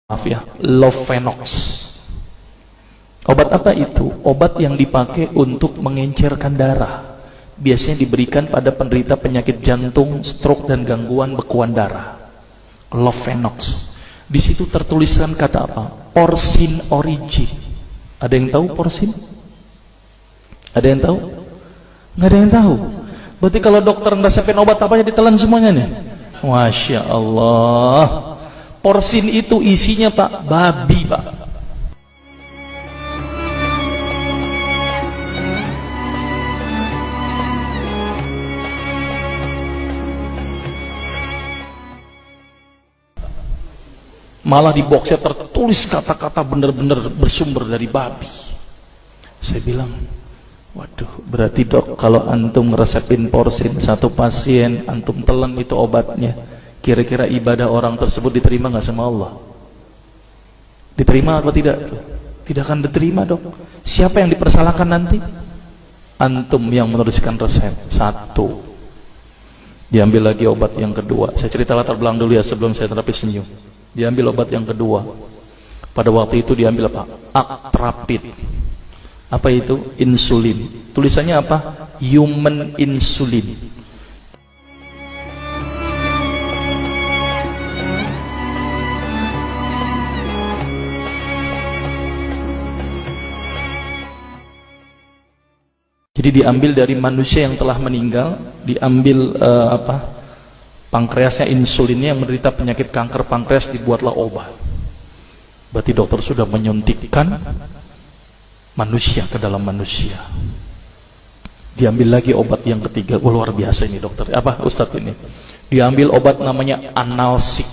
maaf ya, Lovenox. Obat apa itu? Obat yang dipakai untuk mengencerkan darah. Biasanya diberikan pada penderita penyakit jantung, stroke, dan gangguan bekuan darah. Lovenox. Di situ tertuliskan kata apa? Porcine origin. Ada yang tahu porcine? Ada yang tahu? Nggak ada yang tahu. Berarti kalau dokter ngeresepin obat apa aja ditelan semuanya nih. Masya Allah. Porcine itu isinya Pak, babi Pak. Malah di boxnya tertulis kata-kata benar-benar bersumber dari babi. Saya bilang, waduh, berarti dok, kalau antum ngeresepin porcine satu pasien, antum telan itu obatnya, kira-kira ibadah orang tersebut diterima nggak sama Allah? Diterima atau tidak? Tidak akan diterima dok. Siapa yang dipersalahkan nanti? Antum yang menuliskan resep. Satu. Diambil lagi obat yang kedua. Saya cerita latar belakang dulu ya sebelum saya terapi senyum. Diambil obat yang kedua. Pada waktu itu diambil apa? Actrapid. Apa itu? Insulin. Tulisannya apa? Human insulin. Jadi diambil dari manusia yang telah meninggal, diambil pankreasnya, insulinnya, yang menderita penyakit kanker pankreas, dibuatlah obat. Berarti dokter sudah menyuntikkan manusia ke dalam manusia. Diambil lagi obat yang ketiga. Luar biasa ini dokter. Apa Ustadz ini? Diambil obat namanya analsik.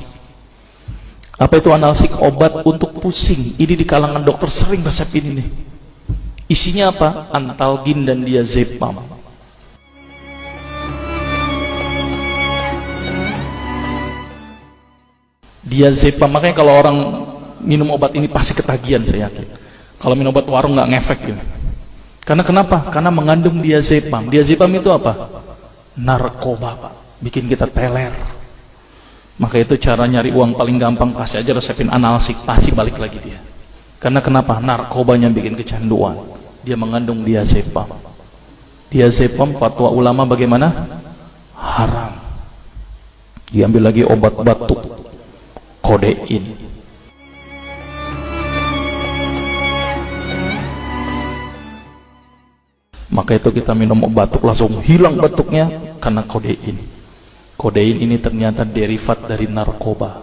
Apa itu analsik? Obat untuk pusing. Ini di kalangan dokter sering resepin ini. Isinya apa? Antalgin dan diazepam. Diazepam, makanya kalau orang minum obat ini pasti ketagihan, saya yakin. Kalau minum obat warung nggak ngefek gitu. Karena kenapa? Karena mengandung diazepam. Diazepam itu apa? Narkoba Pak, bikin kita teler. Maka itu cara nyari uang paling gampang, kasih aja resepin analsik, pasti balik lagi dia. Karena kenapa? Narkobanya bikin kecanduan. Dia mengandung diazepam. Diazepam fatwa ulama bagaimana? Haram. Diambil lagi obat batuk, kodein. Maka itu kita minum obat batuk langsung hilang batuknya karena kodein. Kodein ini ternyata derivat dari narkoba.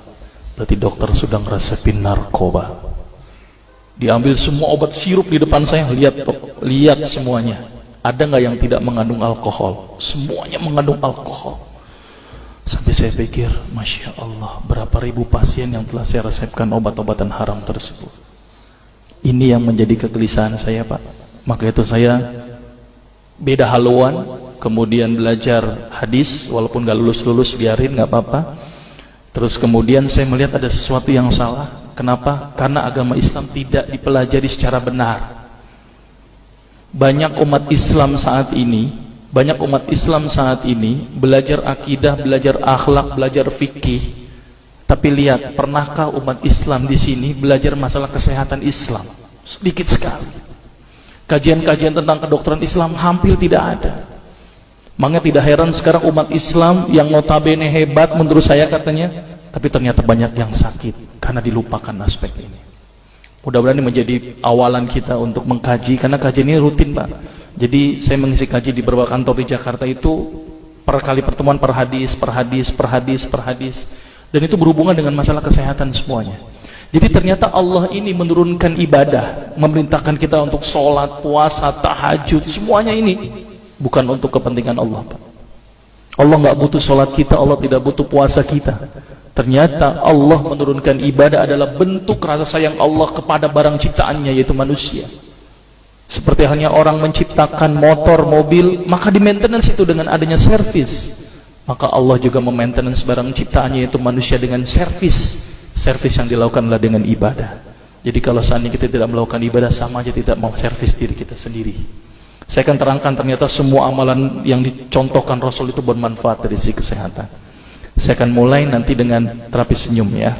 Berarti dokter sudah ngeresepin narkoba. Diambil semua obat sirup di depan saya, lihat semuanya. Ada nggak yang tidak mengandung alkohol? Semuanya mengandung alkohol. Sampai saya pikir, Masya Allah, berapa ribu pasien yang telah saya resepkan obat-obatan haram tersebut. Ini yang menjadi kegelisahan saya Pak. Maka itu saya beda haluan, kemudian belajar hadis, walaupun gak lulus-lulus biarin, gak apa-apa. Terus kemudian saya melihat ada sesuatu yang salah. Kenapa? Karena agama Islam tidak dipelajari secara benar. Banyak umat Islam saat ini belajar akidah, belajar akhlak, belajar fikih. Tapi lihat, pernahkah umat Islam di sini belajar masalah kesehatan Islam? Sedikit sekali. Kajian-kajian tentang kedokteran Islam hampir tidak ada. Makanya tidak heran sekarang umat Islam yang notabene hebat menurut saya katanya, tapi ternyata banyak yang sakit karena dilupakan aspek ini. Mudah-mudahan ini menjadi awalan kita untuk mengkaji, karena kajian ini rutin Pak. Jadi saya mengisi kaji di beberapa kantor di Jakarta itu per kali pertemuan, per hadis. Dan itu berhubungan dengan masalah kesehatan semuanya. Jadi ternyata Allah ini menurunkan ibadah, memerintahkan kita untuk sholat, puasa, tahajud, semuanya ini bukan untuk kepentingan Allah Pak. Allah nggak butuh sholat kita, Allah tidak butuh puasa kita. Ternyata Allah menurunkan ibadah adalah bentuk rasa sayang Allah kepada barang ciptaannya, yaitu manusia. Seperti halnya orang menciptakan motor, mobil, maka di maintenance itu dengan adanya servis. Maka Allah juga memaintenance barang ciptaannya, yaitu manusia, dengan servis. Servis yang dilakukan adalah dengan ibadah. Jadi kalau seandainya kita tidak melakukan ibadah, sama aja tidak mau servis diri kita sendiri. Saya akan terangkan ternyata semua amalan yang dicontohkan Rasul itu bermanfaat dari sisi kesehatan. Saya akan mulai nanti dengan terapi senyum ya.